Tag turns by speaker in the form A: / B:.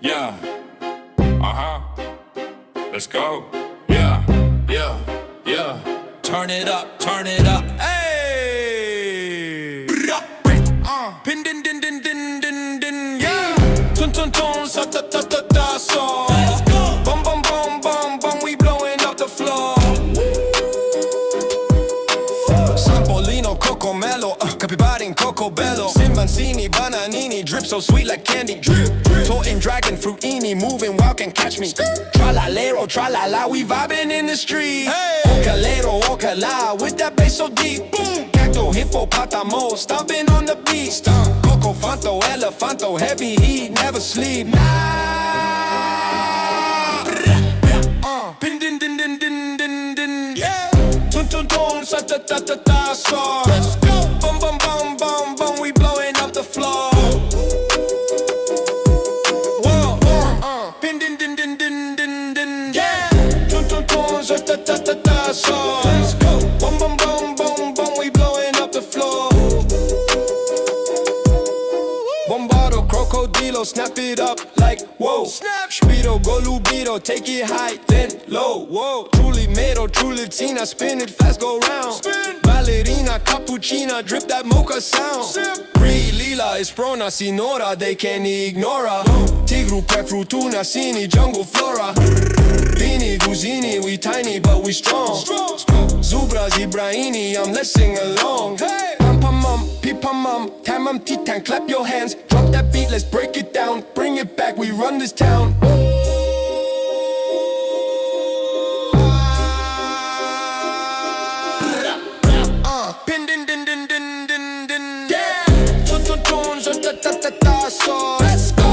A: Yeah. Let's go. Yeah. Turn it up, turn it up. Hey. Pin din din din din din din. Yeah. Tun tun tun sa ta ta ta ta so. Let's go. Bum bum bum bum bum. We blowing up the floor. Sampolino, Cocomelo, Capybara, Coco Bello, Simbancini, Bananini, drip so sweet like candy. Drip, drip. Toting dragon fruitini, moving wild can catch me. Tralalero, tralala, we vibing in the street. Hey. Ocalero, ocala, with that bass so deep. Boom. Cacto, hippo, patamo, stomping on the beat. Stomp. Coco, fanto, elefanto, heavy heat, never sleep. Pin din din din din din din. Yeah. Tun tun tun, sa ta ta ta ta so. Let's go. Bum bum bum bum bum, we blowing up the floor. Whoa. Pin din din din din din din. Yeah. Tun tun tun, sa ta ta ta ta so. Let's go. Bum bum bum bum bum, we blowing up the floor. Bombardo, crocodilo, snap it up like whoa. Snap. Speedo, go lubido, take it high, then low. Whoa. Truly mado, truly tina, spin it fast, go round. Spin. Balerina, cappucina, drip that mocha sound. Sip. Breed lila, is prona, sinora, they can't ignore her. Tigru, pet frutuna, sini, jungle flora. Bini, guzini, we tiny but we strong. Zubra, zibraini, I'm let's sing along. Hey. Pipamum, tamam, titan, clap your hands. Drop that beat, let's break it down. Bring it back, we run this town. Pin din din din din din din. Yeah. Tun tun tun, so ta ta ta ta so. Let's go.